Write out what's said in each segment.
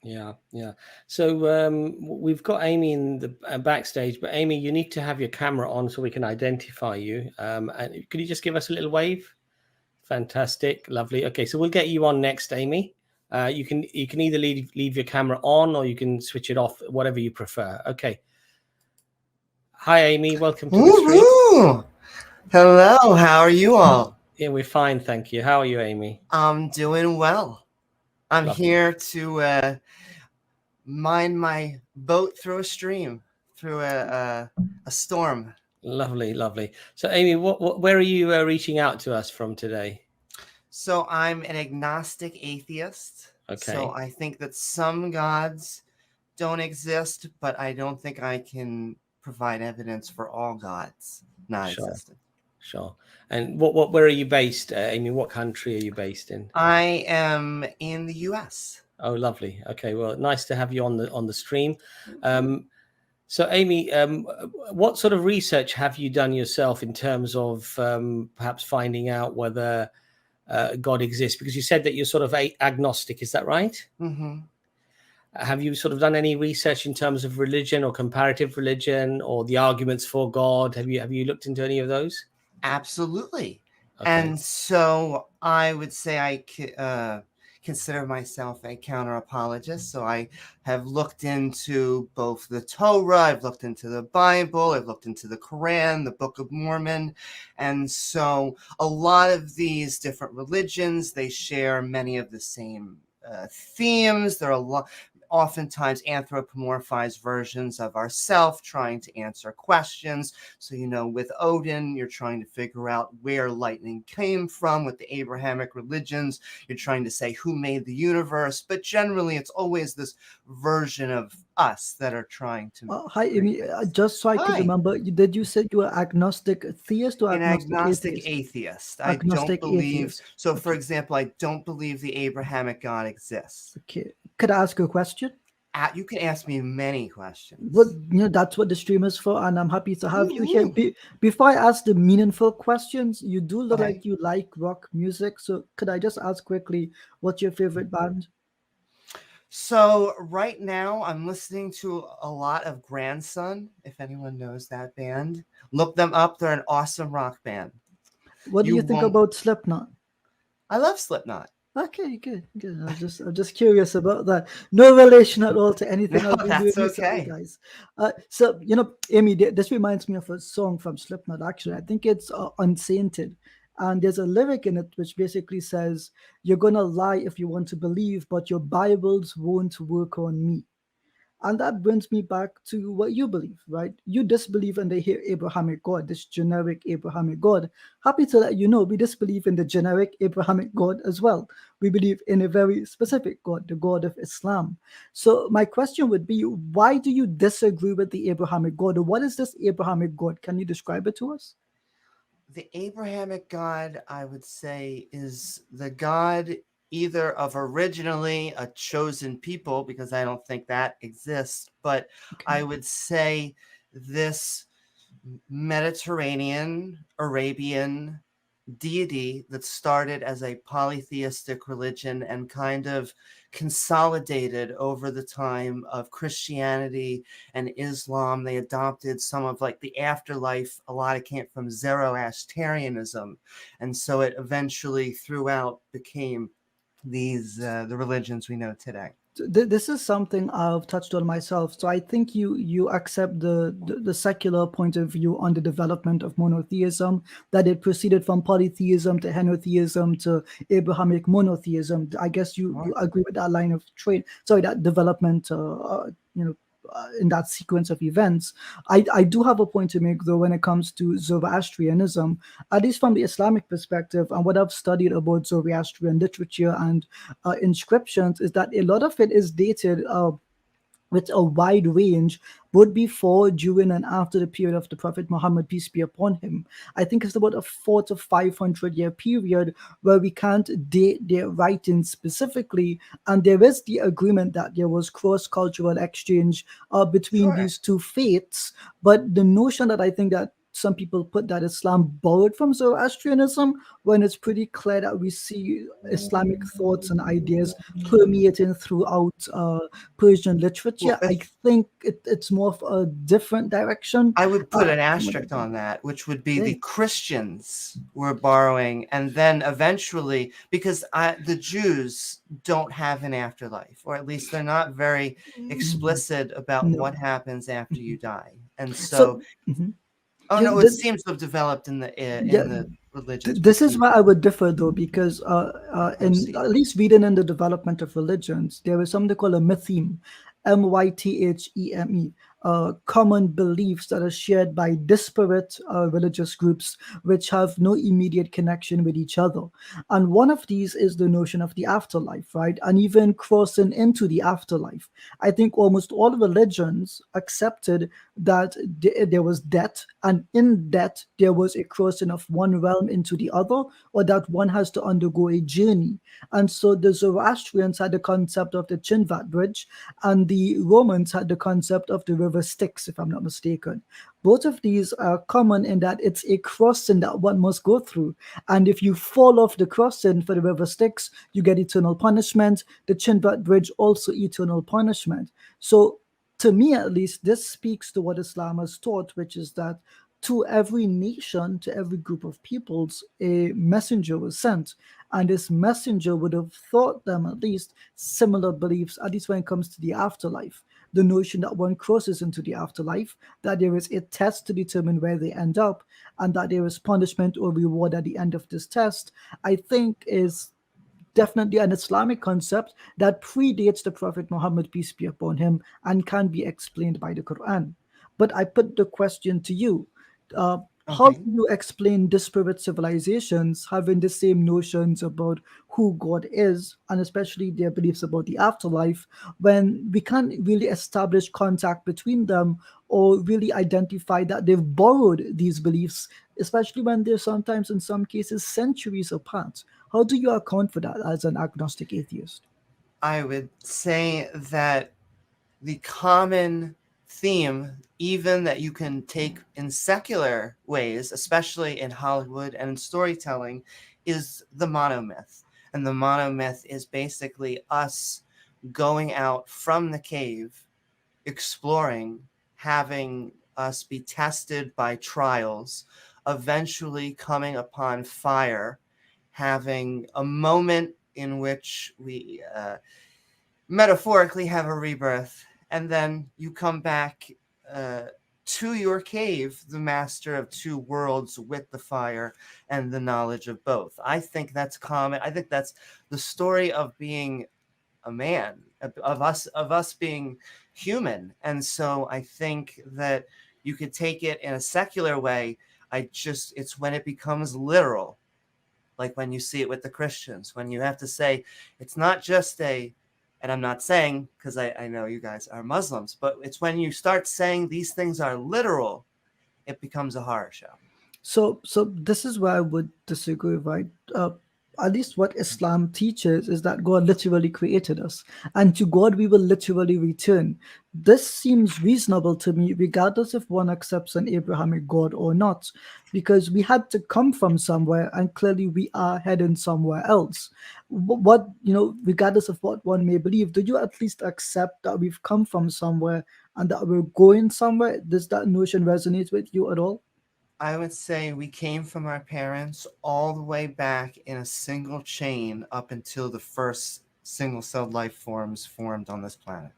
Yeah, yeah. So we've got Amy in the backstage, but Amy, you need to have your camera on so we can identify you. And could you just give us a little wave? Fantastic, lovely. Okay, so we'll get you on next, Amy. You can either leave your camera on or you can switch it off, whatever you prefer. Okay. Hi, Amy. Welcome to the stream. Woohoo! Hello, how are you all? Yeah, we're fine, thank you. How are you, Amy? I'm doing well. I'm Lovely. here to mind my boat through a stream, through a storm. Lovely, lovely. So, Amy, where are you reaching out to us from today? So I'm an agnostic atheist. Okay. So I think that some gods don't exist, but I don't think I can provide evidence for all gods not existing. Sure. And where are you based, Amy? What country are you based in? I am in the U.S. Oh, lovely. Okay, well, nice to have you on the stream. So, Amy, what sort of research have you done yourself in terms of perhaps finding out whether God exists? Because you said that you're sort of agnostic. Is that right? Mm-hmm. Have you sort of done any research in terms of religion or comparative religion or the arguments for God? Have you looked into any of those? Absolutely. Okay. And so I would say I consider myself a counter apologist. So I have looked into both the Torah, I've looked into the Bible, I've looked into the Quran, the Book of Mormon. And so a lot of these different religions, they share many of the same themes. There are oftentimes anthropomorphized versions of ourself trying to answer questions. So, with Odin, you're trying to figure out where lightning came from. With the Abrahamic religions, you're trying to say who made the universe. But generally, it's always this version of us that are trying to. Hi, Amy. Just so I could remember, did you say you were agnostic theist or agnostic atheist? I agnostic don't believe. Atheist. So, for example, I don't believe the Abrahamic God exists. Okay. Could I ask you a question? You can ask me many questions. Well, that's what the stream is for, and I'm happy to have you here. Before I ask the meaningful questions, you do look like you like rock music. So could I just ask quickly, what's your favorite band? So right now I'm listening to a lot of Grandson. If anyone knows that band, look them up. They're an awesome rock band. What do you think about Slipknot? I love Slipknot. Okay, good. I'm just curious about that. No relation at all to anything I've been doing recently, guys. So Amy, this reminds me of a song from Slipknot. Actually, I think it's Unsainted, and there's a lyric in it which basically says, "You're gonna lie if you want to believe, but your Bibles won't work on me." And that brings me back to what you believe, right? You disbelieve in the Abrahamic God, this generic Abrahamic God. Happy to let you know we disbelieve in the generic Abrahamic God as well. We believe in a very specific God, the God of Islam. So my question would be, why do you disagree with the Abrahamic God? Or what is this Abrahamic God? Can you describe it to us? The Abrahamic God, I would say, is the God either of originally a chosen people, because I don't think that exists, but I would say this Mediterranean, Arabian deity that started as a polytheistic religion and kind of consolidated over the time of Christianity and Islam. They adopted some of the afterlife. A lot of it came from Zoroastrianism. And so it eventually throughout became the religions we know today. This is something I've touched on myself. So I think you accept the secular point of view on the development of monotheism, that it proceeded from polytheism to henotheism to Abrahamic monotheism. I guess you agree with that line of trade. Sorry, that development, in that sequence of events. I do have a point to make, though, when it comes to Zoroastrianism, at least from the Islamic perspective, and what I've studied about Zoroastrian literature and inscriptions, is that a lot of it is dated with a wide range, both before, during, and after the period of the Prophet Muhammad, peace be upon him. I think it's about a 400 to 500 year period where we can't date their writings specifically, and there is the agreement that there was cross-cultural exchange between these two faiths. But the notion that I think that some people put that Islam borrowed from Zoroastrianism, when it's pretty clear that we see Islamic thoughts and ideas permeating throughout Persian literature. Well, I think it's more of a different direction. I would put an from what asterisk I- on that, which would be the Okay. Christians were borrowing, and then eventually, because the Jews don't have an afterlife, or at least they're not very explicit about No. what happens after you die. And So, so, mhm. oh Yeah, no, it seems to have developed in yeah, the religions this is between. where I would differ, though, because in Proceed. at least reading in the development of religions, there is something called a mytheme, mytheme, common beliefs that are shared by disparate religious groups which have no immediate connection with each other. And one of these is the notion of the afterlife, right? And even crossing into the afterlife. I think almost all religions accepted that there was death, and in death there was a crossing of one realm into the other, or that one has to undergo a journey. And so the Zoroastrians had the concept of the Chinvat Bridge, and the Romans had the concept of the river Styx, if I'm not mistaken. Both of these are common in that it's a crossing that one must go through. And if you fall off the crossing for the river Styx, you get eternal punishment. The Chinvat Bridge also eternal punishment. So to me at least, this speaks to what Islam has taught, which is that to every nation, to every group of peoples, a messenger was sent. And this messenger would have taught them at least similar beliefs, at least when it comes to the afterlife. The notion that one crosses into the afterlife, that there is a test to determine where they end up, and that there is punishment or reward at the end of this test, I think is definitely an Islamic concept that predates the Prophet Muhammad, peace be upon him, and can be explained by the Quran. But I put the question to you. How do Okay. you explain disparate civilizations having the same notions about who God is, and especially their beliefs about the afterlife, when we can't really establish contact between them or really identify that they've borrowed these beliefs, especially when they're sometimes, in some cases, centuries apart? How do you account for that as an agnostic atheist? I would say that the common theme, even that you can take in secular ways, especially in Hollywood and in storytelling, is the monomyth. And the monomyth is basically us going out from the cave, exploring, having us be tested by trials, eventually coming upon fire, having a moment in which we metaphorically have a rebirth, and then you come back to your cave, the master of two worlds, with the fire and the knowledge of both. I think that's common. I think that's the story of being a man, of us being human. And so I think that you could take it in a secular way. It's when it becomes literal, like when you see it with the Christians, when you have to say it's not just and I'm not saying, because I know you guys are Muslims, but it's when you start saying these things are literal, it becomes a horror show. So this is where I would disagree, right? At least what Islam teaches is that God literally created us, and to God we will literally return. This seems reasonable to me, regardless if one accepts an Abrahamic God or not, because we had to come from somewhere, and clearly we are heading somewhere else. What, regardless of what one may believe, do you at least accept that we've come from somewhere and that we're going somewhere? Does that notion resonate with you at all? I would say we came from our parents all the way back in a single chain up until the first single-celled life forms formed on this planet.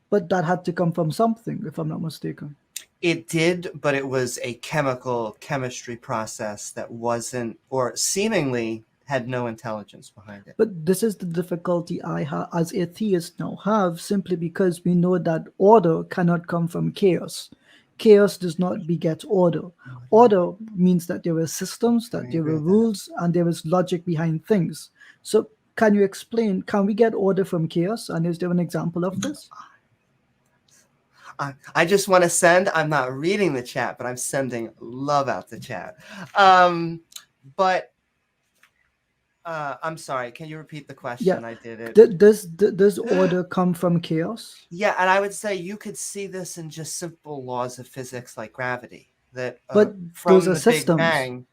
But that had to come from something, if I'm not mistaken. It did, but it was a chemistry process that wasn't, or seemingly had no intelligence behind it. But this is the difficulty I have as a theist now have, simply because we know that order cannot come from chaos. Chaos does not beget order. Order means that there are systems, I that there agree are with that. rules, and there is logic behind things. So can you explain, can we get order from chaos? And is there an example of this? I just want to I'm not reading the chat, but I'm sending love out the chat. But I'm sorry, can you repeat the Yeah. question? I did it. Does order come from chaos? Yeah, and I would say you could see this in just simple laws of physics like gravity. that But those from are the Big systems, Bang,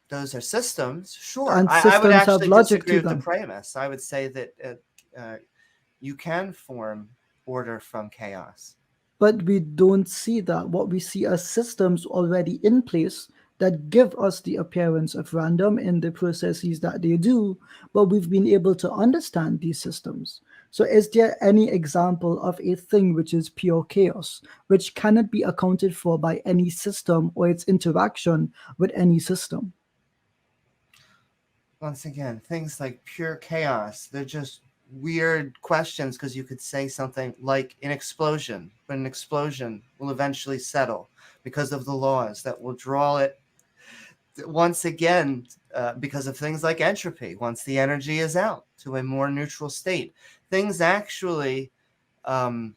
those are systems. Sure, and I would systems have actually logic disagree to with the them. premise. I would say that you can form order from chaos. But we don't see that. What we see are systems already in place that give us the appearance of random in the processes that they do, but we've been able to understand these systems. So, is there any example of a thing which is pure chaos, which cannot be accounted for by any system or its interaction with any system? Once again, things like pure chaos, they're just weird questions because you could say something like an explosion, but an explosion will eventually settle because of the laws that will draw it once again because of things like entropy. Once the energy is out to a more neutral state, things actually go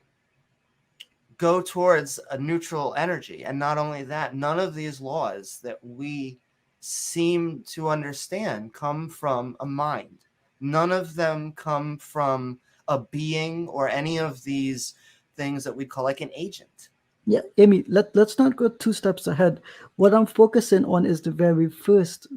towards a neutral energy. And not only that, none of these laws that we seem to understand come from a mind. None of them come from a being or any of these things that we call like an agent. Yeah, Amy, let's not go two steps ahead. What I'm focusing on is the very first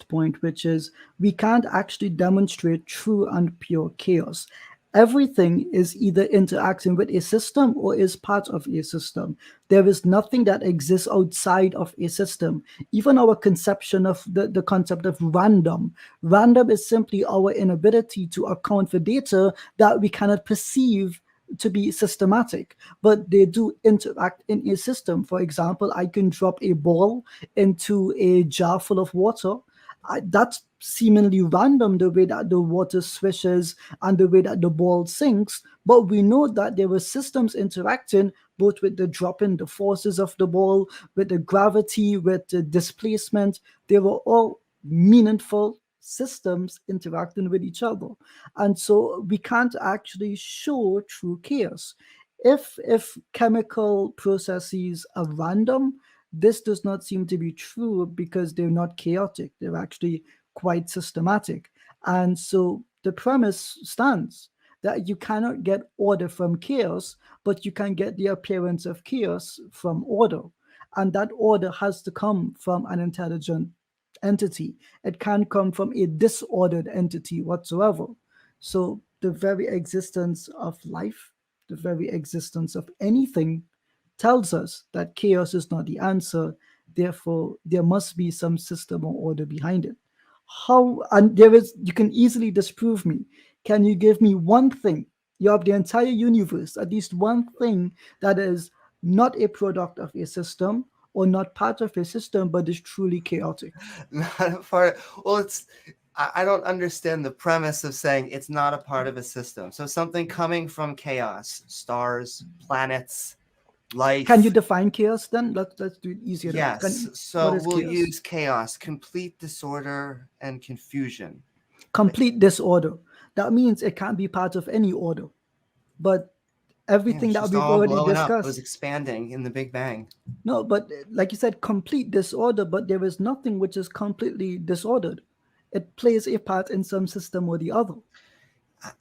point, which is we can't actually demonstrate true and pure chaos. Everything is either interacting with a system or is part of a system. There is nothing that exists outside of a system. Even our conception of the concept of random. Random is simply our inability to account for data that we cannot perceive to be systematic, but they do interact in a system. For example, I can drop a ball into a jar full of water. That's seemingly random, the way that the water swishes and the way that the ball sinks. But we know that there were systems interacting both with the dropping, the forces of the ball, with the gravity, with the displacement. They were all meaningful systems interacting with each other, and so we can't actually show true chaos. If chemical processes are random, this does not seem to be true because they're not chaotic, they're actually quite systematic. And so the premise stands that you cannot get order from chaos, but you can get the appearance of chaos from order, and that order has to come from an intelligent entity. It can't come from a disordered entity whatsoever. So the very existence of life, the very existence of anything tells us that chaos is not the answer. Therefore, there must be some system or order behind it. How, and there is, you can easily disprove me. Can you give me one thing? You have the entire universe, at least one thing that is not a product of a system or not part of a system, but is truly chaotic. Not a part. Well, I don't understand the premise of saying it's not a part of a system. So something coming from chaos, stars, planets, life. Can you define chaos then? Let's do it easier. Yes. So we'll use chaos, complete disorder and confusion. Complete disorder. That means it can't be part of any order. But everything that Just we've all already blowing up. It was discussed. expanding in the Big Bang. No, but like you said, complete disorder, but there is nothing which is completely disordered. It plays a part in some system or the other.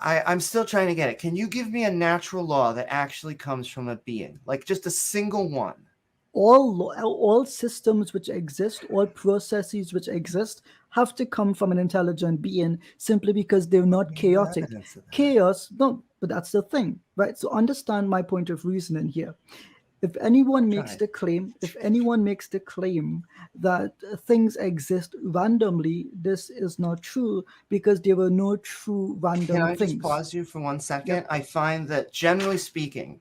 I'm still trying to get it. Can you give me a natural law that actually comes from a being? Like just a single one? All systems which exist, all processes which exist, have to come from an intelligent being simply because they're not chaotic. Chaos, no, but that's the thing, right? So understand my point of reasoning here. If anyone makes the claim that things exist randomly, this is not true because there were no true random Can I things. just pause you for 1 second? Yep. I find that generally speaking,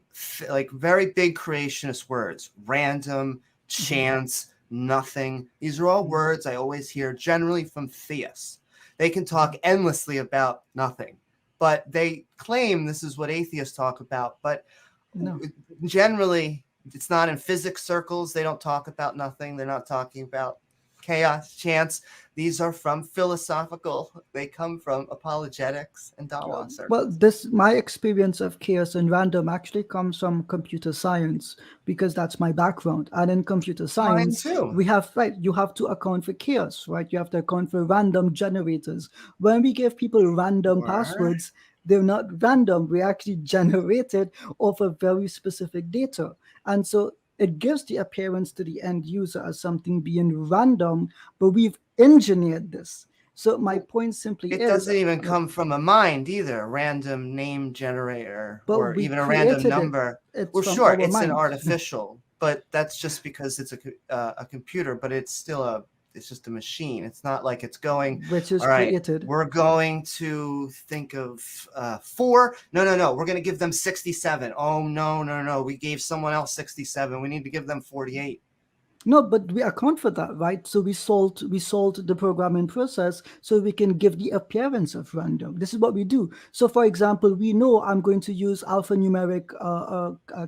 like very big creationist words, random, chance, nothing, these are all words I always hear generally from theists. They can talk endlessly about nothing, but they claim this is what atheists talk about. But no. Generally, it's not in physics circles. They don't talk about nothing. They're not talking about chaos, chance. These are from philosophical. They come from apologetics and Dawah circles. Well, my experience of chaos and random actually comes from computer science because that's my background. And in computer science, we have, right, you have to account for chaos, right? You have to account for random generators. When we give people random passwords, they're not random. We actually generated off of very specific data. And so it gives the appearance to the end user as something being random, but we've engineered this. So my point simply It is, doesn't even come from a mind either, a random name generator but or we even a random created it. number. It's Well, from sure, our it's an mind. artificial, but that's just because it's a computer, but it's still it's just a machine. It's not like it's going, Which is all right, created. we're going to think of 4. No, we're going to give them 67. Oh, no. We gave someone else 67. We need to give them 48. No, but we account for that, right? So we solved the programming process so we can give the appearance of random. This is what we do. So, for example, we know I'm going to use alphanumeric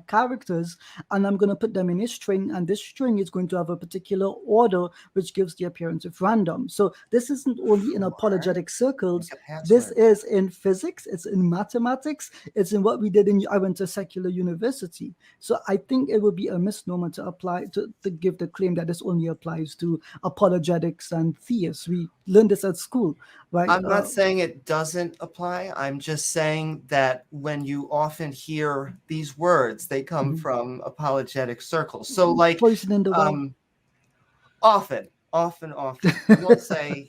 characters, and I'm going to put them in a string, and this string is going to have a particular order which gives the appearance of random. So this isn't only in apologetic circles. This is in physics. It's in mathematics. It's in what we did in I went to secular university. So I think it would be a misnomer to apply to give the claim that this only applies to apologetics and theists. We learned this at school, right? I'm not saying it doesn't apply. I'm just saying that when you often hear these words, they come from apologetic circles. So like poison in the well. Often. I won't say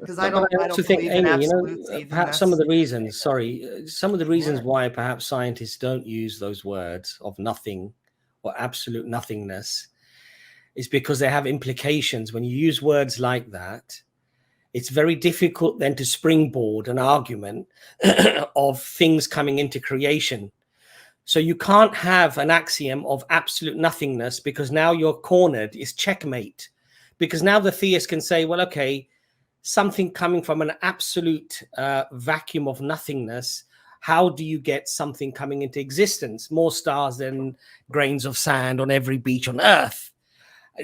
because I don't think, believe in Amy, absolutes. Even perhaps some of the reasons, some of the reasons why perhaps scientists don't use those words of nothing or absolute nothingness is because they have implications. When you use words like that, it's very difficult then to springboard an argument of things coming into creation. So you can't have an axiom of absolute nothingness because now you're cornered. It's checkmate. Because now the theist can say, well, okay, something coming from an absolute vacuum of nothingness, how do you get something coming into existence? More stars than grains of sand on every beach on Earth.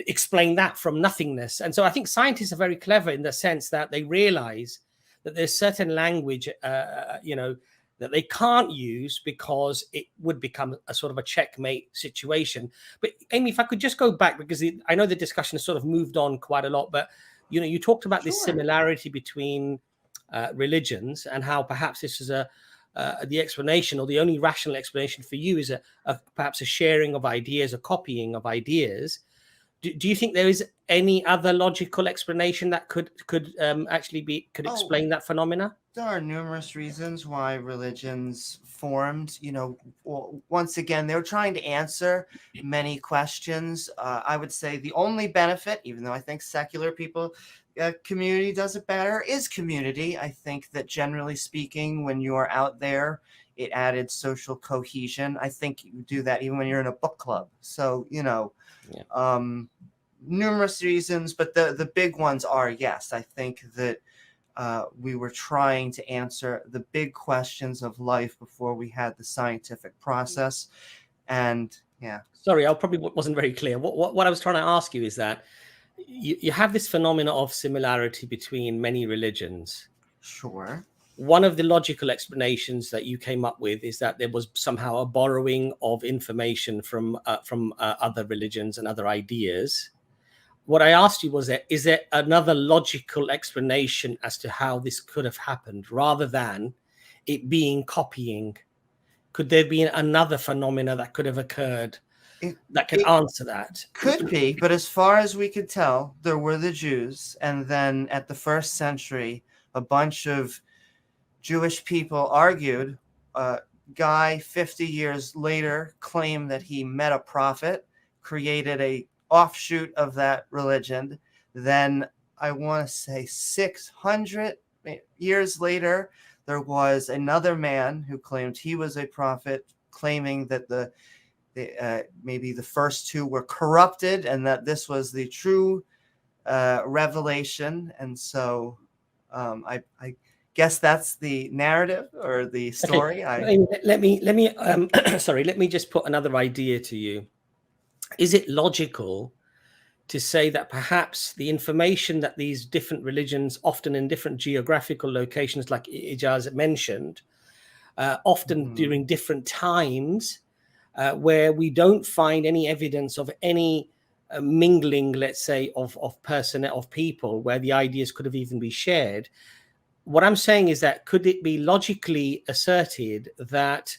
Explain that from nothingness. And so I think scientists are very clever in the sense that they realize that there's certain language, that they can't use because it would become a sort of a checkmate situation. But Amy, if I could just go back, because I know the discussion has sort of moved on quite a lot, but you talked about this similarity between religions and how perhaps this is the explanation, or the only rational explanation for you is perhaps a sharing of ideas, a copying of ideas. Do you think there is any other logical explanation that could explain that phenomena? There are numerous reasons why religions formed. Once again, they were trying to answer many questions. I would say the only benefit, even though I think secular people community does it better, is community. I think that generally speaking, when you are out there, it added social cohesion. I think you do that even when you're in a book club. So, numerous reasons, but the big ones are, yes, I think that we were trying to answer the big questions of life before we had the scientific process. And sorry, I probably wasn't very clear. What I was trying to ask you is that you have this phenomena of similarity between many religions. Sure. One of the logical explanations that you came up with is that there was somehow a borrowing of information from other religions and other ideas. What I asked you was, is there another logical explanation as to how this could have happened rather than it being copying? Could there be another phenomena that could have occurred that can answer that? Could be, but as far as we could tell, there were the Jews, and then at the 1st century, a bunch of Jewish people argued. Guy, 50 years later, claimed that he met a prophet, created a offshoot of that religion. Then I want to say 600 years later, there was another man who claimed he was a prophet, claiming that maybe the first two were corrupted and that this was the true revelation. And so I guess that's the narrative or the story. Okay. Let me sorry, let me just put another idea to you. Is it logical to say that perhaps the information that these different religions, often in different geographical locations, like Ijaz mentioned, often during different times, where we don't find any evidence of any mingling, let's say, of personnel, of people, where the ideas could have even been shared? What I'm saying is that could it be logically asserted that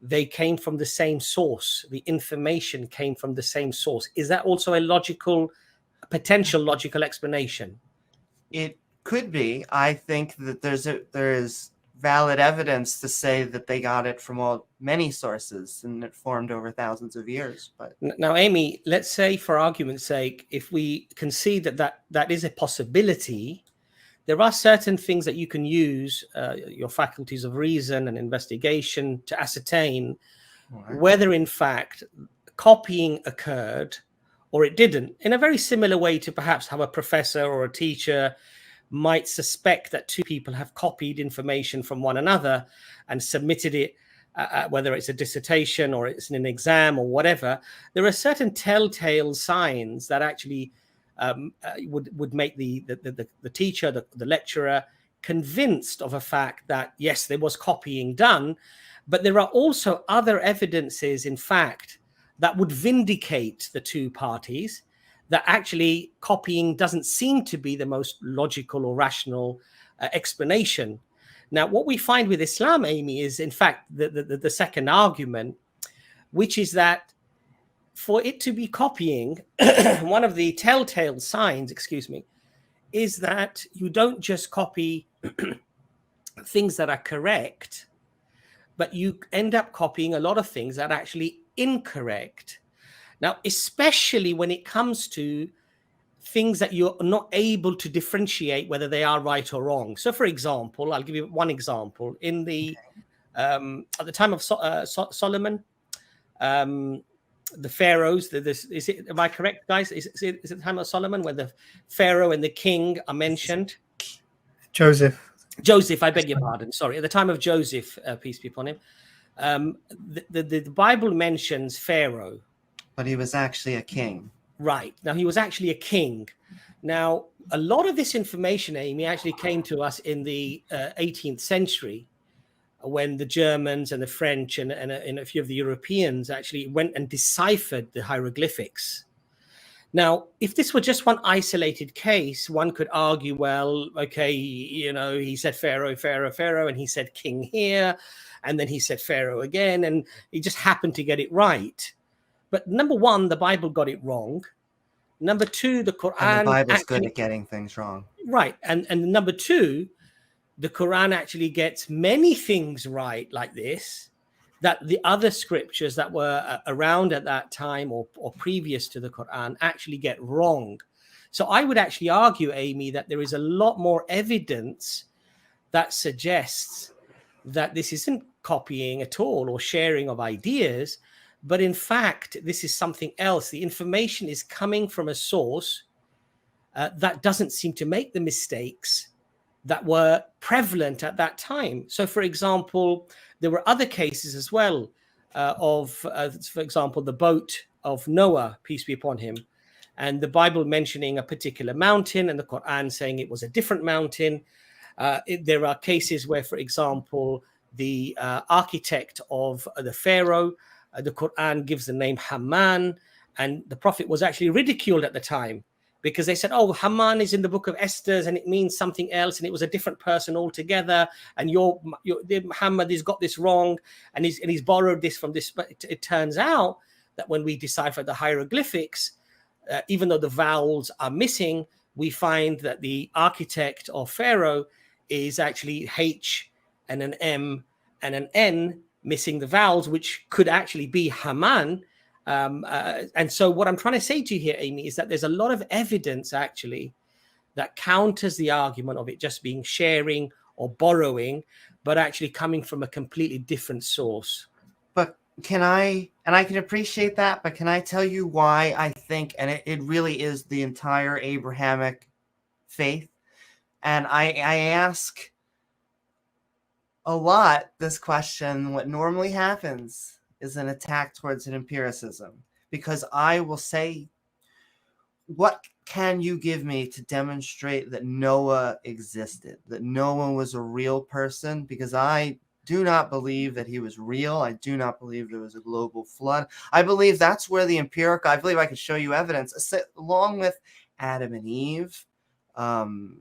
they came from the same source. The information came from the same source. Is that also a potential logical explanation? It could be. I think that there's valid evidence to say that they got it from many sources, and it formed over thousands of years. But now, Amy, let's say, for argument's sake, if we concede that is a possibility, there are certain things that you can use your faculties of reason and investigation to ascertain whether, in fact, copying occurred or it didn't, in a very similar way to perhaps how a professor or a teacher might suspect that two people have copied information from one another and submitted it, whether it's a dissertation or it's in an exam or whatever. There are certain telltale signs that actually would make the teacher, the lecturer, convinced of a fact that, yes, there was copying done, but there are also other evidences, in fact, that would vindicate the two parties, that actually copying doesn't seem to be the most logical or rational explanation. Now, what we find with Islam, Amy, is, in fact, the second argument, which is that for it to be copying, one of the telltale signs, is that you don't just copy things that are correct, but you end up copying a lot of things that are actually incorrect. Now, especially when it comes to things that you're not able to differentiate whether they are right or wrong. So, for example, I'll give you one example. In the at the time of Solomon, the pharaohs, am I correct, guys? Is it the time of Solomon where the pharaoh and the king are mentioned? Joseph, I beg your pardon. Sorry. At the time of Joseph, peace be upon him, the Bible mentions Pharaoh. But he was actually a king. Right. Now, he was actually a king. Now, a lot of this information, Amy, actually came to us in the 18th century, when the Germans and the French and a few of the Europeans actually went and deciphered the hieroglyphics. Now, if this were just one isolated case, one could argue, well, okay, he said Pharaoh, and he said king here, and then he said Pharaoh again, and he just happened to get it right. But number one, the Bible got it wrong. Number two, the Quran. And the Bible's good at getting things wrong. Right. And number two, the Quran actually gets many things right like this, that the other scriptures that were around at that time or previous to the Quran actually get wrong. So I would actually argue, Amy, that there is a lot more evidence that suggests that this isn't copying at all or sharing of ideas, but in fact, this is something else. The information is coming from a source that doesn't seem to make the mistakes that were prevalent at that time. So, for example, there were other cases as well for example, the boat of Noah, peace be upon him, and the Bible mentioning a particular mountain and the Quran saying it was a different mountain. There are cases where, for example, the architect of the Pharaoh, the Quran gives the name Haman, and the Prophet was actually ridiculed at the time because they said, oh, Haman is in the book of Esther and it means something else, and it was a different person altogether, and Muhammad has got this wrong, and he's borrowed this from this. But it turns out that when we decipher the hieroglyphics, even though the vowels are missing, we find that the architect of Pharaoh is actually H and an M and an N, missing the vowels, which could actually be Haman. And so what I'm trying to say to you here, Amy, is that there's a lot of evidence actually that counters the argument of it just being sharing or borrowing, but actually coming from a completely different source. But I can appreciate that, but can I tell you why I think, and it really is the entire Abrahamic faith, and I ask a lot this question. What normally happens is an attack towards an empiricism, because I will say, what can you give me to demonstrate that Noah existed, that Noah was a real person? Because I do not believe that he was real. I do not believe there was a global flood. I believe that's where the empirical, I believe I can show you evidence, along with Adam and Eve, trying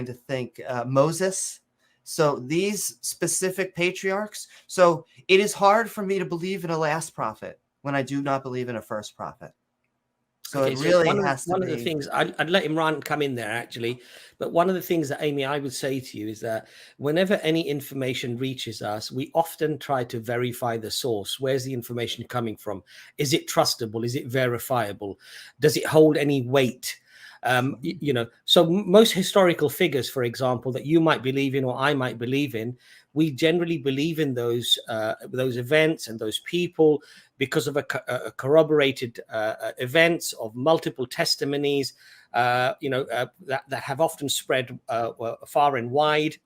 to think, Moses. So these specific patriarchs, so it is hard for me to believe in a last prophet when I do not believe in a first prophet. So Okay, it really one has to of be. the things I'd let Imran come in there actually, but one of the things that Amy I would say to you is that whenever any information reaches us, we often try to verify the source. Where's the information coming from? Is it trustable? Is it verifiable? Does it hold any weight? You know, so most historical figures, for example, that you might believe in or I might believe in, we generally believe in those events and those people because of a corroborated events of multiple testimonies, you know, that have often spread far and wide,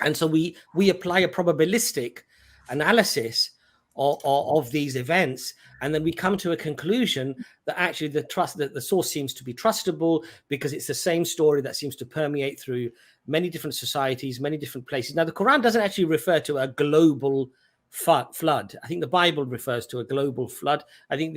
and so we apply a probabilistic analysis of these events, and then we come to a conclusion that actually the source seems to be trustable because it's the same story that seems to permeate through many different societies, many different places. Now, the Quran doesn't actually refer to a global flood. I think the Bible refers to a global flood. I think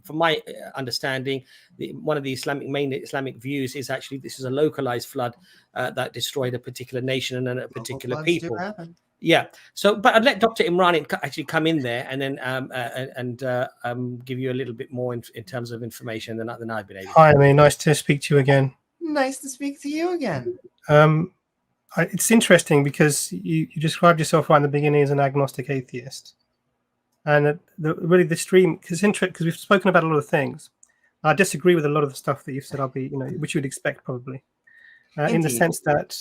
from my understanding, one of the main Islamic views is actually this is a localized flood that destroyed a particular nation and a particular people. Do happen. Yeah. So, but I'd let Dr. Imran actually come in there and then give you a little bit more in terms of information than I've been able to. Hi, Amy. Nice to speak to you again. Nice to speak to you again. It's interesting because you described yourself right in the beginning as an agnostic atheist, and really the stream because we've spoken about a lot of things. I disagree with a lot of the stuff that you've said. Which you'd expect probably, in the sense that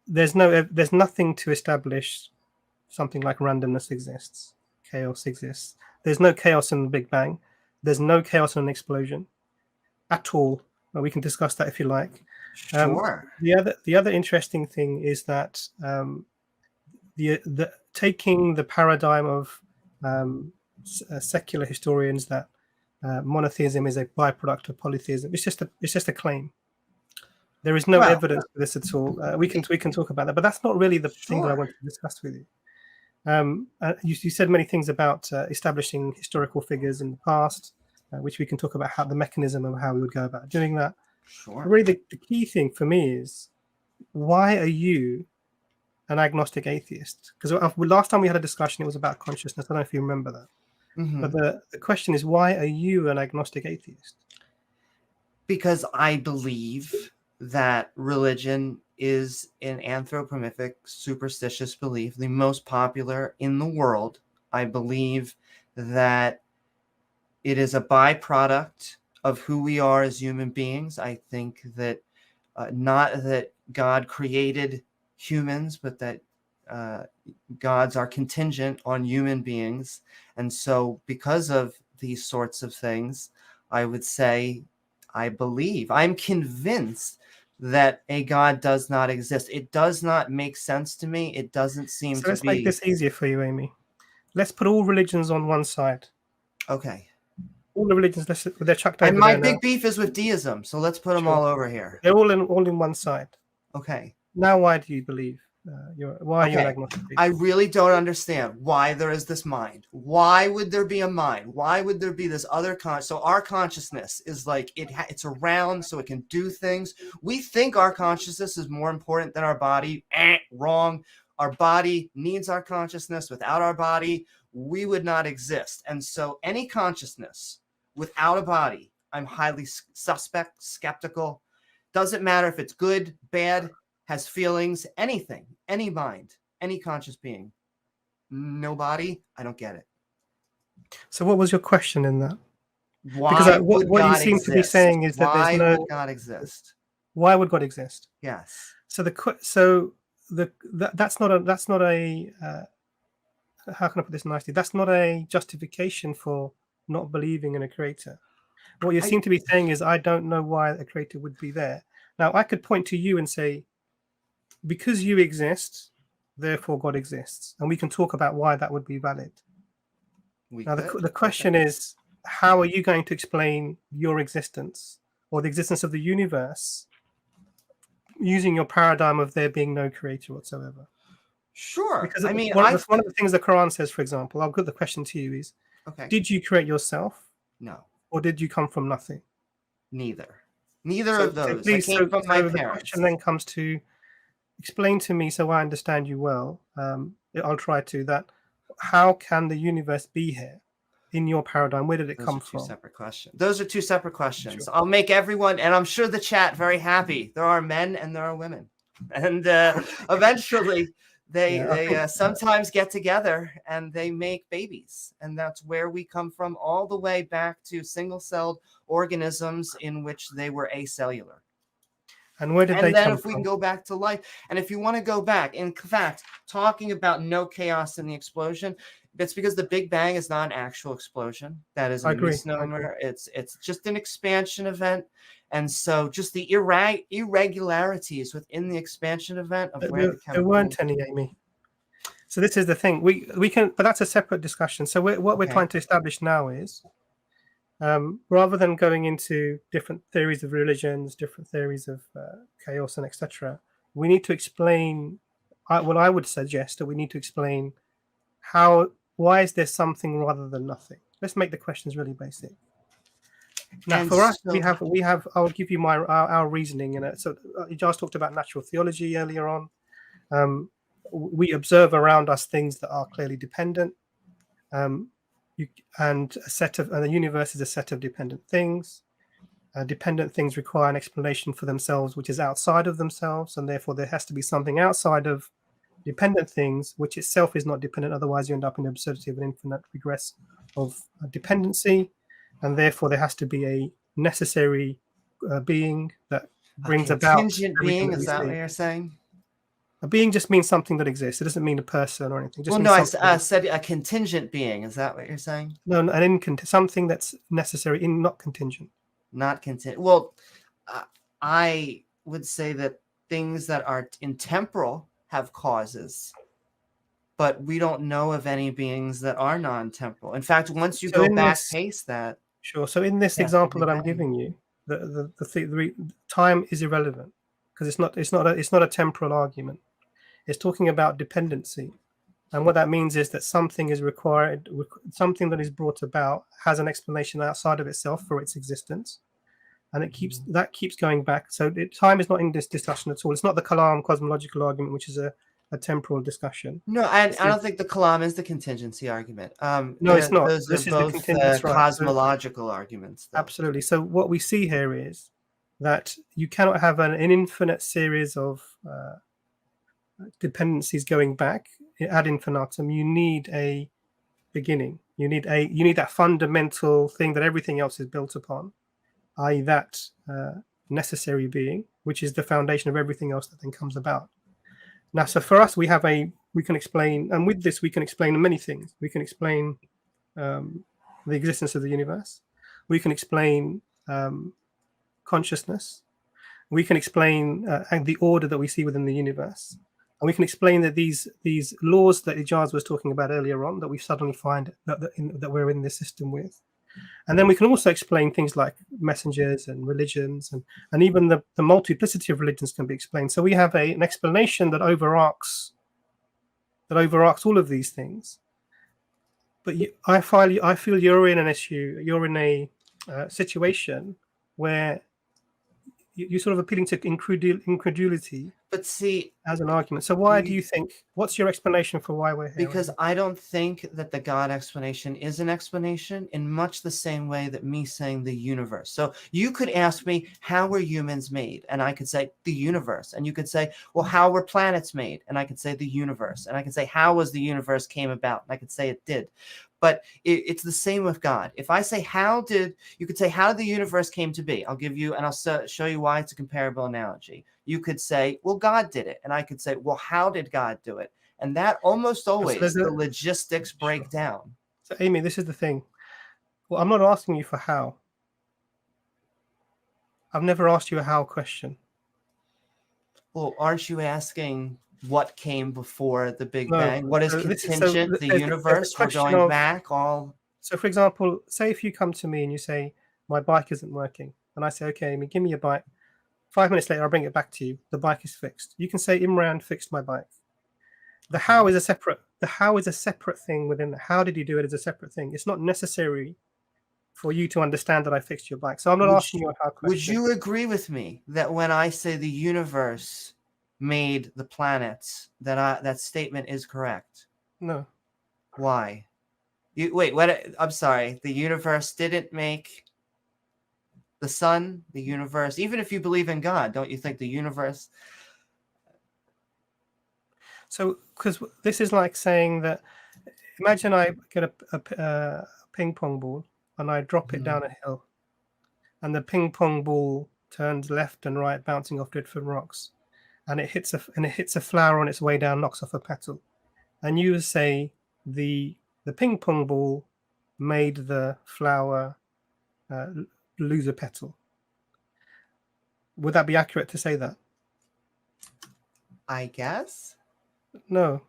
there's nothing to establish something like randomness exists, chaos exists. There's no chaos in the Big Bang. There's no chaos in an explosion at all. Well, we can discuss that if you like. Sure. The other interesting thing is that the taking the paradigm of secular historians that monotheism is a byproduct of polytheism. It's just a claim. There is no evidence for this at all. We can talk about that, but that's not really the thing that I want to discuss with you. You said many things about establishing historical figures in the past, which we can talk about how the mechanism of how we would go about doing that. Sure. Really, the key thing for me is why are you an agnostic atheist? Because last time we had a discussion, it was about consciousness. I don't know if you remember that. Mm-hmm. But the question is, why are you an agnostic atheist? Because I believe that religion is an anthropomorphic, superstitious belief, the most popular in the world. I believe that it is a byproduct of who we are as human beings. I think that not that God created humans, but that gods are contingent on human beings. And so because of these sorts of things, I would say I'm convinced that a God does not exist. It does not make sense to me. It doesn't seem to be. So let's make this easier for you, Amy. Let's put all religions on one side. Okay. All the religions, they're chucked over. And my big beef is with deism, so let's put them all over here. They're all in one side. Okay. Now, why do you believe? Why are you an agnostic? I really don't understand why there is this mind. Why would there be a mind? Why would there be this other So our consciousness is like it's around, so it can do things. We think our consciousness is more important than our body. Wrong. Our body needs our consciousness. Without our body, we would not exist. And so any consciousness without a body, I'm highly suspect, skeptical. Doesn't matter if it's good, bad, has feelings, anything, any mind, any conscious being. No body, I don't get it. So what was your question in that? Why because would what God you seem exist? To be saying is that why there's no would God exist? Why would God exist? Yes. That's not a how can I put this nicely? That's not a justification for not believing in a creator. What you seem to be saying is, I don't know why a creator would be there. Now, I could point to you and say, because you exist, therefore God exists. And we can talk about why that would be valid. The question is, how are you going to explain your existence or the existence of the universe using your paradigm of there being no creator whatsoever? Sure. Because one of the things the Quran says, for example, I'll put the question to you is, did you create yourself? No. Or did you come from nothing? Neither of those. I came from my parents. The question then comes to, explain to me so I understand you well. I'll try to that. How can the universe be here in your paradigm? Where did it come from? Separate questions. Those are two separate questions. Sure. I'll make everyone, and I'm sure the chat, very happy. There are men and there are women, and eventually they sometimes get together and they make babies, and that's where we come from, all the way back to single-celled organisms in which they were acellular. And where did they come from? And then if we can go back to life, and if you want to go back, in fact, talking about no chaos in the explosion, it's because the Big Bang is not an actual explosion. That is a misnomer. It's just an expansion event. And so just the irregularities within the expansion event of where the there weren't any, Amy. So this is the thing. We can, but that's a separate discussion. So what we're trying to establish now is, rather than going into different theories of religions, different theories of chaos and etc., we need to explain. What I would suggest that we need to explain why is there something rather than nothing. Let's make the questions really basic. Now, and for us, we have. I'll give you our reasoning in it. So you just talked about natural theology earlier on. We observe around us things that are clearly dependent. And the universe is a set of dependent things. Dependent things require an explanation for themselves, which is outside of themselves, and therefore there has to be something outside of dependent things, which itself is not dependent. Otherwise, you end up in the absurdity of an infinite regress of dependency, and therefore there has to be a necessary being that brings about. Contingent being, is that what you're saying? A being just means something that exists. It doesn't mean a person or anything. Well, no, I said a contingent being. Is that what you're saying? No, something that's necessary, not contingent. Not contingent. Well, I would say that things that are intemporal have causes, but we don't know of any beings that are non-temporal. In fact, once you go back past that. Sure. So in this example that I'm giving you, the time is irrelevant because it's not a temporal argument. It's talking about dependency. And what that means is that something is required, something that is brought about has an explanation outside of itself for its existence. And that keeps going back. So time is not in this discussion at all. It's not the Kalam cosmological argument, which is a temporal discussion. No, I don't think the Kalam is the contingency argument. No, it's not. Those are both cosmological arguments. Though. Absolutely. So what we see here is that you cannot have an infinite series of dependencies going back ad infinitum. You need a beginning. You need that fundamental thing that everything else is built upon, i.e. that necessary being, which is the foundation of everything else that then comes about. Now, so for us, we can explain, and with this we can explain many things. We can explain the existence of the universe. We can explain consciousness. We can explain the order that we see within the universe. And we can explain that these laws that Ijaz was talking about earlier on, that we suddenly find that we're in this system with. And then we can also explain things like messengers and religions, and even the multiplicity of religions can be explained. So we have an explanation that overarches all of these things. But I feel you're in an issue. You're in a situation where you're sort of appealing to incredulity. But see, as an argument. So why do you think? What's your explanation for why we're here? Because I don't think that the God explanation is an explanation in much the same way that me saying the universe. So you could ask me, how were humans made? And I could say the universe. And you could say, well, how were planets made? And I could say the universe. And I could say, how was the universe came about? And I could say it did. But it's the same with God. If I say, you could say, how did the universe came to be? I'll give you, and I'll show you why it's a comparable analogy. You could say, well, God did it. And I could say, well, how did God do it? And that almost always, the logistics break down. So, Amy, this is the thing. Well, I'm not asking you for how. I've never asked you a how question. Well, aren't you asking what came before the Big Bang? What is contingent? The universe? We're going back all. So, for example, say if you come to me and you say, my bike isn't working. And I say, okay, Amy, give me your bike. 5 minutes later, I'll bring it back to you. The bike is fixed. You can say, Imran fixed my bike. The how is a separate thing within the how did you do it is a separate thing. It's not necessary for you to understand that I fixed your bike. So I'm not asking you a how question. Would you agree with me that when I say the universe made the planets, that statement is correct. No. Why? Wait, what? I'm sorry. The universe didn't make the sun, the universe. Even if you believe in God, don't you think the universe? So, because this is like saying that, imagine I get a ping pong ball and I drop it down a hill, and the ping pong ball turns left and right, bouncing off different rocks, and it hits a flower on its way down, knocks off a petal, and you say the ping pong ball made the flower lose a petal. Would that be accurate to say that? I guess. No,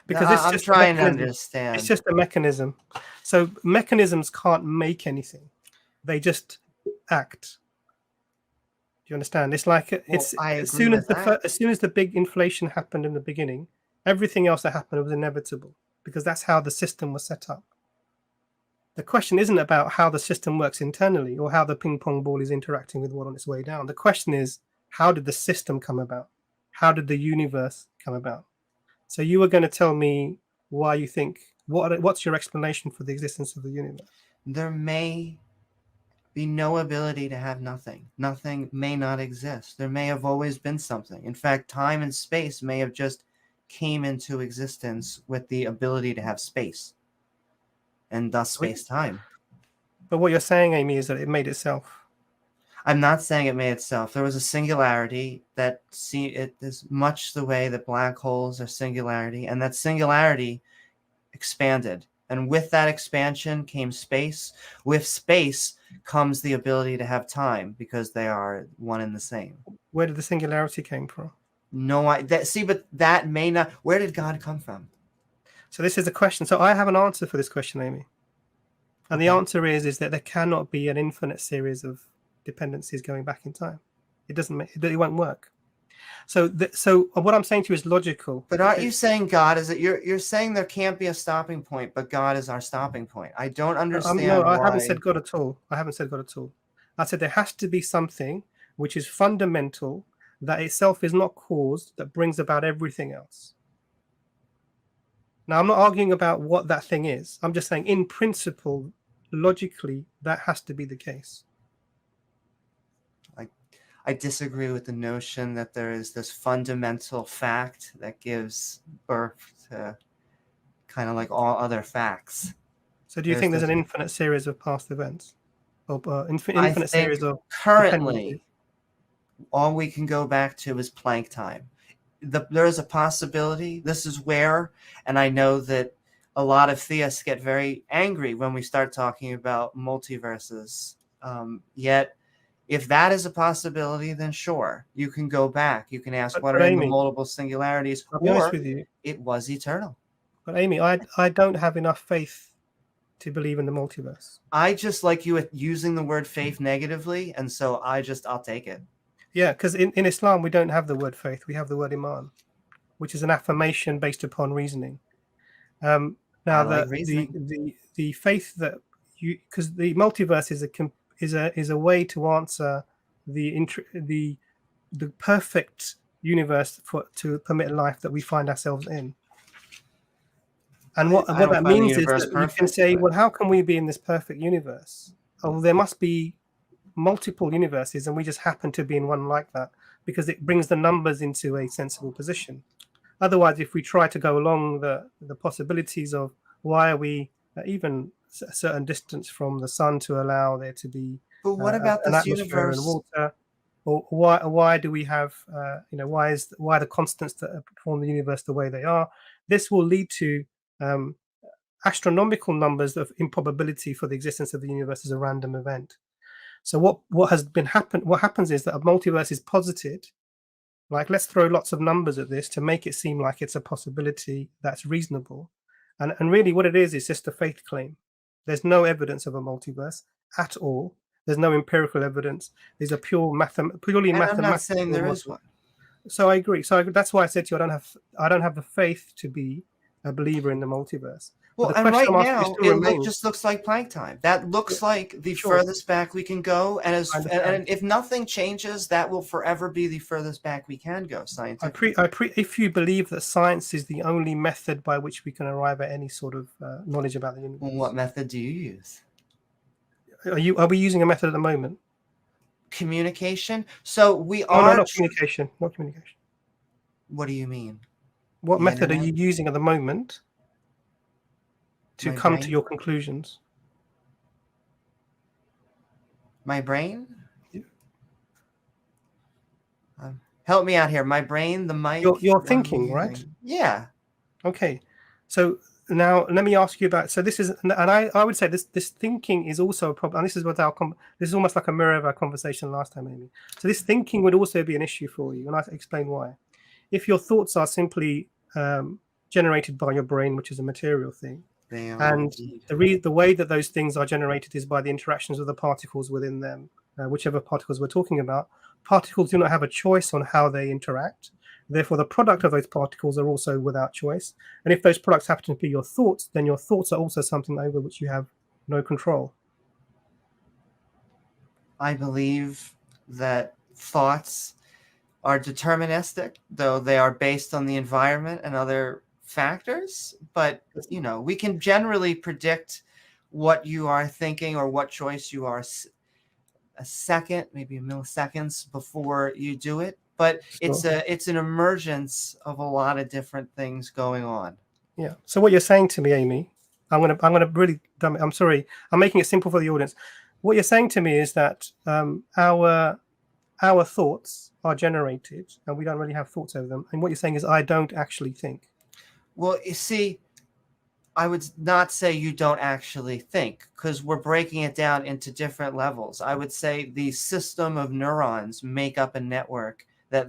because No, it's I'm just trying to understand. It's just a mechanism. So mechanisms can't make anything; they just act. Do you understand? It's like it's I as agree soon as with that. as soon as the big inflation happened in the beginning, everything else that happened was inevitable because that's how the system was set up. The question isn't about how the system works internally or how the ping pong ball is interacting with what on its way down. The question is, how did the system come about? How did the universe come about? So you were going to tell me why you think, what's your explanation for the existence of the universe? There may be no ability to have nothing. Nothing may not exist. There may have always been something. In fact, time and space may have just came into existence with the ability to have space, and thus space-time. But what you're saying, Amy, is that it made itself. I'm not saying it made itself. There was a singularity that it is much the way that black holes are singularity, and that singularity expanded. And with that expansion came space. With space comes the ability to have time because they are one and the same. Where did the singularity came from? No, but that may not. Where did God come from? So this is a question. So I have an answer for this question, Amy. And the answer is that there cannot be an infinite series of dependencies going back in time. It won't work. So what I'm saying to you is logical. But aren't you saying God is it? You're saying there can't be a stopping point, but God is our stopping point. I don't understand. No, I haven't said God at all. I said there has to be something which is fundamental, that itself is not caused, that brings about everything else. Now, I'm not arguing about what that thing is. I'm just saying, in principle, logically, that has to be the case. I disagree with the notion that there is this fundamental fact that gives birth to kind of like all other facts. So do you think there's an infinite series of past events? Or infinite series of currently, all we can go back to is Planck time. There is a possibility. This is where, and I know that a lot of theists get very angry when we start talking about multiverses. Yet, if that is a possibility, then sure, you can go back. You can ask what are in the multiple singularities, I'll be honest with you. It was eternal. But Amy, I don't have enough faith to believe in the multiverse. I just like you using the word faith negatively, and so I'll take it. Yeah, because in Islam, we don't have the word faith. We have the word iman, which is an affirmation based upon reasoning. Now, the faith that because the multiverse is a way to answer the perfect universe to permit life that we find ourselves in. And what that means is that you can say, well, how can we be in this perfect universe? Oh, there must be multiple universes, and we just happen to be in one like that because it brings the numbers into a sensible position. Otherwise, if we try to go along the possibilities of why are we even a certain distance from the sun to allow there to be what about an this atmosphere universe? and water, or why do we have why the constants that form the universe the way they are? This will lead to astronomical numbers of improbability for the existence of the universe as a random event. So what happens is that a multiverse is posited. Like, let's throw lots of numbers at this to make it seem like it's a possibility that's reasonable. And really what it is just a faith claim. There's no evidence of a multiverse at all. There's no empirical evidence. These are purely mathematical. I'm not saying there is one. So I agree. So that's why I said to you, I don't have the faith to be a believer in the multiverse. Well, But the and right question I'm asking now, still it remains. just looks like plank time. That looks like the Sure. furthest back we can go. And I understand. and if nothing changes, that will forever be the furthest back we can go scientifically. If you believe that science is the only method by which we can arrive at any sort of knowledge about the universe, Well, what method do you use? are we using a method at the moment? Communication. So we No, are. not communication. Not communication. What do you mean? What The method are internet? you using at the moment to My come to brain? your conclusions? My brain? Yeah. Help me out here. My brain, the mic. You're what are we thinking, right? using? Yeah. Okay. So now let me ask you about. So this is, and I would say this thinking is also a problem. And this is what this is almost like a mirror of our conversation last time, Amy. So this thinking would also be an issue for you, and I'll explain why. If your thoughts are simply generated by your brain, which is a material thing, They are and indeed. the way that those things are generated is by the interactions of the particles within them, whichever particles we're talking about. Particles do not have a choice on how they interact. Therefore, the product of those particles are also without choice. And if those products happen to be your thoughts, then your thoughts are also something over which you have no control. I believe that thoughts are deterministic, though they are based on the environment and other factors. But, we can generally predict what you are thinking or what choice you are a second, maybe milliseconds before you do it. But it's an emergence of a lot of different things going on. Yeah. So what you're saying to me, Amy, I'm gonna really dumb it. I'm sorry. I'm making it simple for the audience. What you're saying to me is that our thoughts are generated, and we don't really have thoughts over them. And what you're saying is, I don't actually think. Well, you see, I would not say you don't actually think, because we're breaking it down into different levels. I would say the system of neurons make up a network that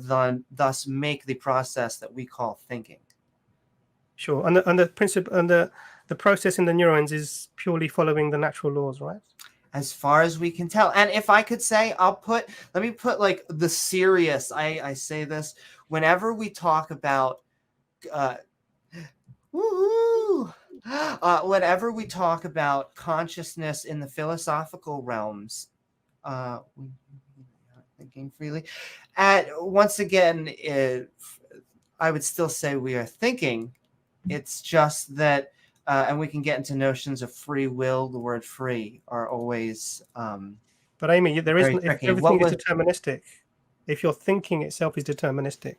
thus make the process that we call thinking. Sure. And the principle and the process in the neurons is purely following the natural laws, right? As far as we can tell. And if I could say, let me put like the serious, I say this whenever we talk about whenever we talk about consciousness in the philosophical realms, thinking freely. Once again, I would still say we are thinking. It's just that, and we can get into notions of free will. The word "free" are always. But Amy, there isn't. If everything is deterministic, if your thinking itself is deterministic,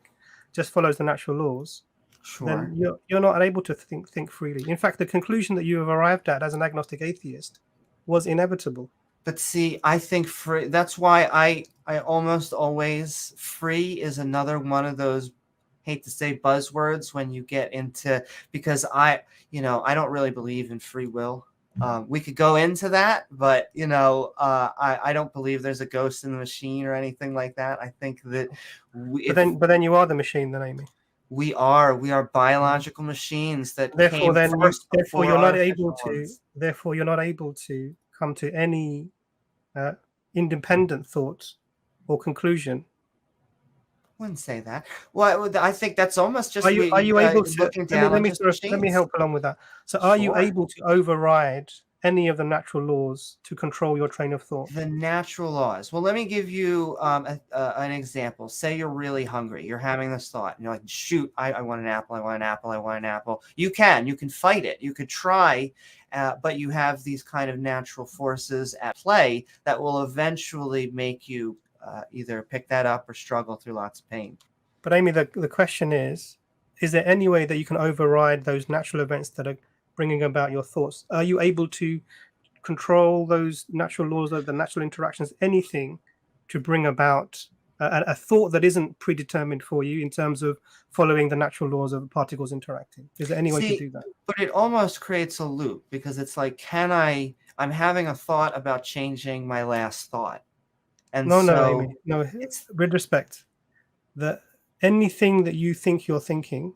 just follows the natural laws. Sure. Then you're not able to think freely. In fact, the conclusion that you have arrived at as an agnostic atheist was inevitable. But see, I think free. That's why I almost always free is another one of those, hate to say, buzzwords when you get into, because I don't really believe in free will. We could go into that, but I don't believe there's a ghost in the machine or anything like that. I think that but then you are the machine, then, Amy. We are biological machines that therefore you're not able to come to any independent thought or conclusion. I wouldn't say that. Well, I think that's almost just. Are you able to? Let me help along with that. So, are you able to override any of the natural laws to control your train of thought? The natural laws. Well, let me give you an example. Say you're really hungry. You're having this thought, and you're like, "Shoot, I want an apple. I want an apple. I want an apple." You can fight it. You could try, but you have these kind of natural forces at play that will eventually make you either pick that up or struggle through lots of pain. But Amy, the question is there any way that you can override those natural events that are bringing about your thoughts? Are you able to control those natural laws, the natural interactions, anything to bring about a thought that isn't predetermined for you in terms of following the natural laws of particles interacting? Is there any way to do that? But it almost creates a loop, because it's like, I'm having a thought about changing my last thought. And no, Amy, no. It's with respect, that anything that you think you're thinking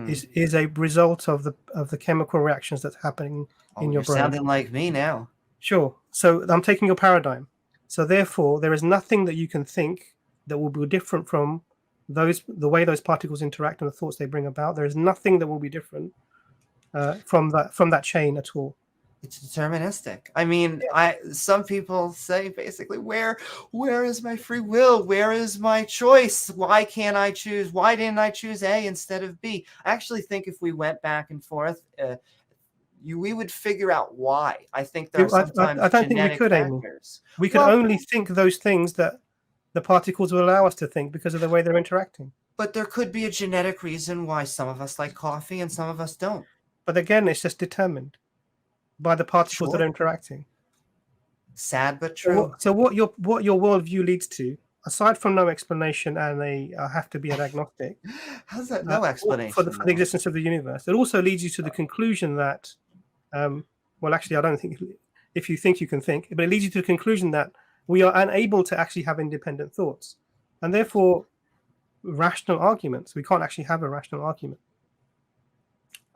is a result of the chemical reactions that's happening in your brain. Sounding like me now. Sure. So I'm taking your paradigm. So therefore, there is nothing that you can think that will be different from the way those particles interact and the thoughts they bring about, there is nothing that will be different from that chain at all. It's deterministic. I mean, some people say basically, where is my free will? Where is my choice? Why can't I choose? Why didn't I choose A instead of B? I actually think if we went back and forth, we would figure out why. I think there are sometimes I don't think we could, factors. Amy. We could only think those things that the particles will allow us to think because of the way they're interacting. But there could be a genetic reason why some of us like coffee and some of us don't. But again, it's just determined by the particles that are interacting. Sad but true. So what your worldview leads to, aside from no explanation and they have to be an agnostic. How's that no explanation? For the existence of the universe. It also leads you to the conclusion that, well, actually, I don't think, if you think you can think, but it leads you to the conclusion that we are unable to actually have independent thoughts. And therefore, rational arguments. We can't actually have a rational argument.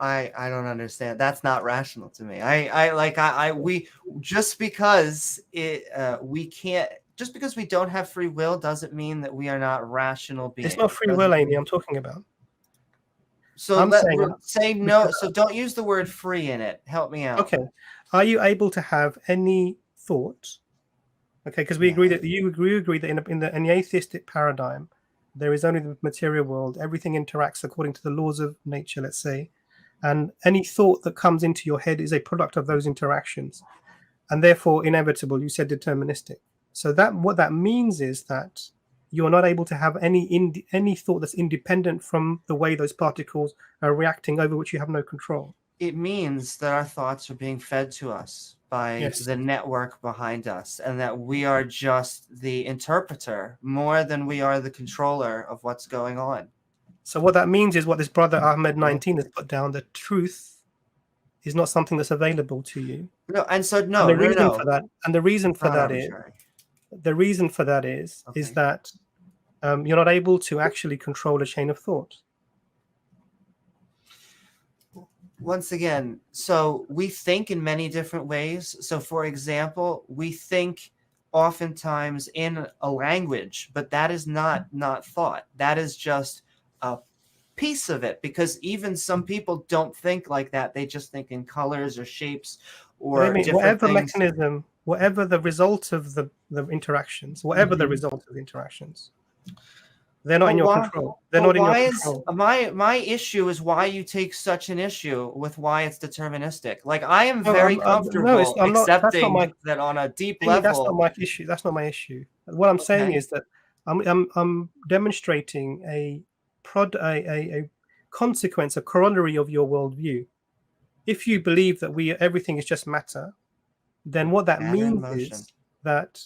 I don't understand. That's not rational to me. We just because we don't have free will doesn't mean that we are not rational beings. It's not free will, Amy, I'm talking about. So say no. So don't use the word free in it. Help me out. Okay. Are you able to have any thought? Okay, because we agree that in the atheistic paradigm, there is only the material world. Everything interacts according to the laws of nature, let's say. And any thought that comes into your head is a product of those interactions, and therefore inevitable. You said deterministic. So what that means is that you're not able to have any thought that's independent from the way those particles are reacting, over which you have no control. It means that our thoughts are being fed to us by the network behind us, and that we are just the interpreter more than we are the controller of what's going on. So what that means is what this brother Ahmed 19 has put down: the truth is not something that's available to you. No, and so the reason for that is that you're not able to actually control a chain of thought. Once again, so we think in many different ways. So, for example, we think oftentimes in a language, but that is not thought. That is just a piece of it, because even some people don't think like that. They just think in colors or shapes or different whatever things. Mechanism, whatever the result of the interactions, the result of the interactions, they're not in your control. They're not in your control. My issue is why you take such an issue with why it's deterministic. Like, I am very comfortable accepting that on a deep level. That's not my issue. That's not my issue. What I'm saying is that I'm demonstrating a consequence, a corollary of your worldview. If you believe that everything is just matter, then what that means is that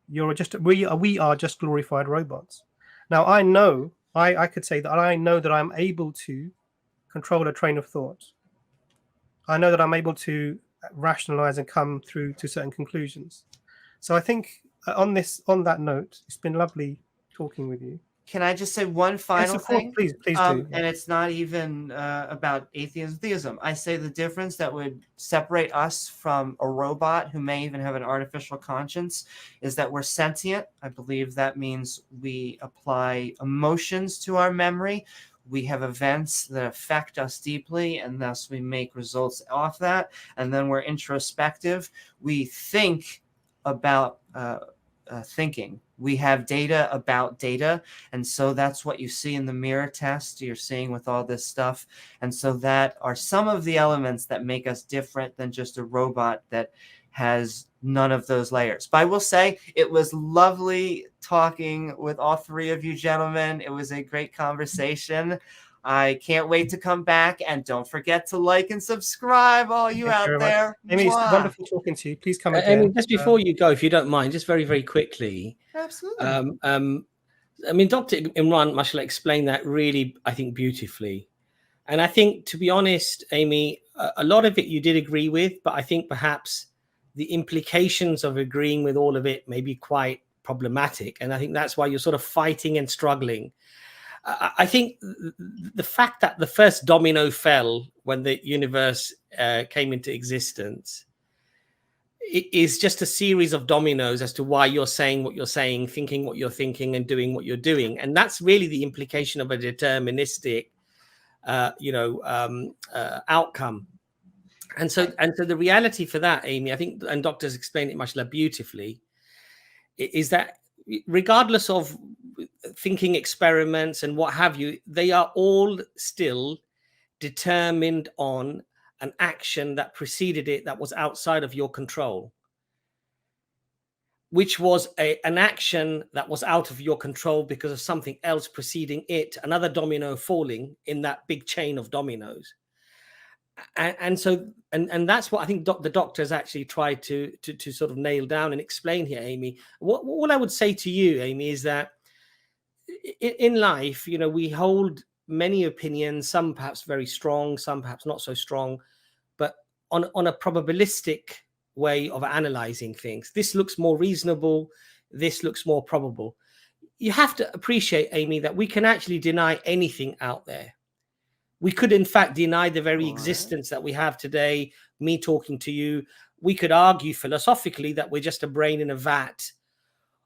we are just glorified robots. Now, I know I could say that I know that I'm able to control a train of thought. I know that I'm able to rationalize and come through to certain conclusions. So I think on that note, it's been lovely talking with you. Can I just say one final thing? Please do. And it's not even about atheism, theism. I say the difference that would separate us from a robot who may even have an artificial conscience is that we're sentient. I believe that means we apply emotions to our memory. We have events that affect us deeply, and thus we make results off that. And then we're introspective. We think about thinking. We have data about data, and so that's what you see in the mirror test. You're seeing with all this stuff, and so that are some of the elements that make us different than just a robot that has none of those layers. But I will say it was lovely talking with all three of you gentlemen. It was a great conversation. I can't wait to come back, and don't forget to like and subscribe, all you out there. Amy, it's wonderful talking to you. Please come again. Amy, just before you go, if you don't mind, just very, very quickly. Absolutely. I mean, Dr. Imran Mashallah explained that really, I think, beautifully. And I think, to be honest, Amy, a lot of it you did agree with, but I think perhaps the implications of agreeing with all of it may be quite problematic. And I think that's why you're sort of fighting and struggling. I think the fact that the first domino fell when the universe came into existence, is just a series of dominoes as to why you're saying what you're saying, thinking what you're thinking, and doing what you're doing. And that's really the implication of a deterministic, outcome. And so the reality for that, Amy, I think, and doctors explain it much beautifully, is that regardless of thinking experiments and what have you, they are all still determined on an action that preceded it that was outside of your control, which was an action that was out of your control because of something else preceding it, another domino falling in that big chain of dominoes. And so that's what I think the doctors actually tried to sort of nail down and explain here, Amy. What I would say to you, Amy, is that in life, we hold many opinions, some perhaps very strong, some perhaps not so strong, but on a probabilistic way of analyzing things. This looks more reasonable, this looks more probable. You have to appreciate, Amy, that we can actually deny anything out there. We could, in fact, deny the very existence that we have today, me talking to you. We could argue philosophically that we're just a brain in a vat,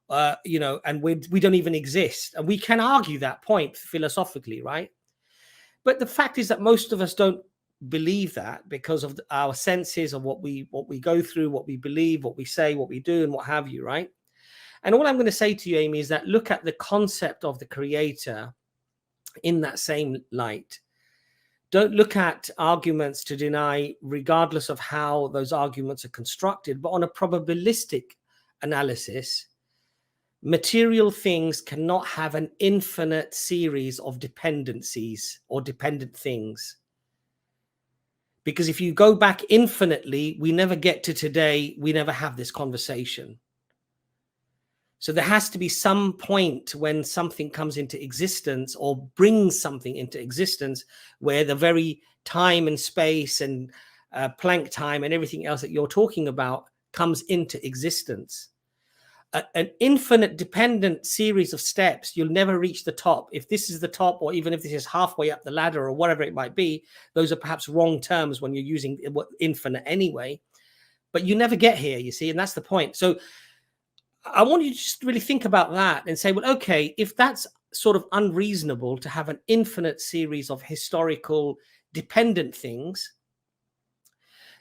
and we don't even exist. And we can argue that point philosophically, right? But the fact is that most of us don't believe that because of our senses of what we go through, what we believe, what we say, what we do, and what have you, right? And all I'm going to say to you, Amy, is that look at the concept of the creator in that same light. Don't look at arguments to deny, regardless of how those arguments are constructed, but on a probabilistic analysis, material things cannot have an infinite series of dependencies or dependent things. Because if you go back infinitely, we never get to today, we never have this conversation. So there has to be some point when something comes into existence or brings something into existence where the very time and space and Planck time and everything else that you're talking about comes into existence. An infinite dependent series of steps, you'll never reach the top. If this is the top, or even if this is halfway up the ladder or whatever it might be, those are perhaps wrong terms when you're using infinite anyway. But you never get here, you see, and that's the point. So I want you to just really think about that and say, well, okay, if that's sort of unreasonable to have an infinite series of historical dependent things,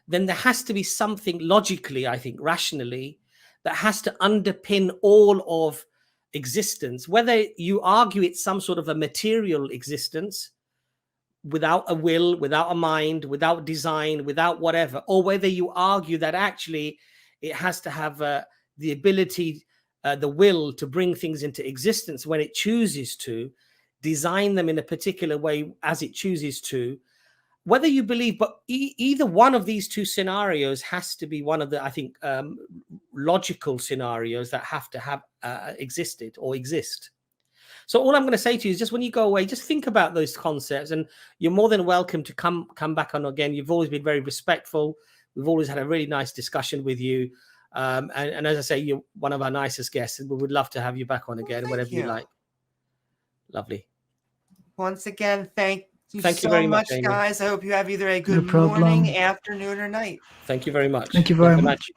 then there has to be something logically, I think, rationally, that has to underpin all of existence, whether you argue it's some sort of a material existence without a will, without a mind, without design, without whatever, or whether you argue that actually it has to have the ability, the will to bring things into existence when it chooses to, design them in a particular way as it chooses to, whether you believe, but either one of these two scenarios has to be one of the, I think, logical scenarios that have to have existed or exist. So all I'm going to say to you is just when you go away, just think about those concepts, and you're more than welcome to come back on again. You've always been very respectful. We've always had a really nice discussion with you. And as I say, you're one of our nicest guests, and we would love to have you back on again, whenever you like. Lovely. Once again, thank you so very much, guys. I hope you have either a good morning, afternoon, or night. Thank you very much. Thank you very much.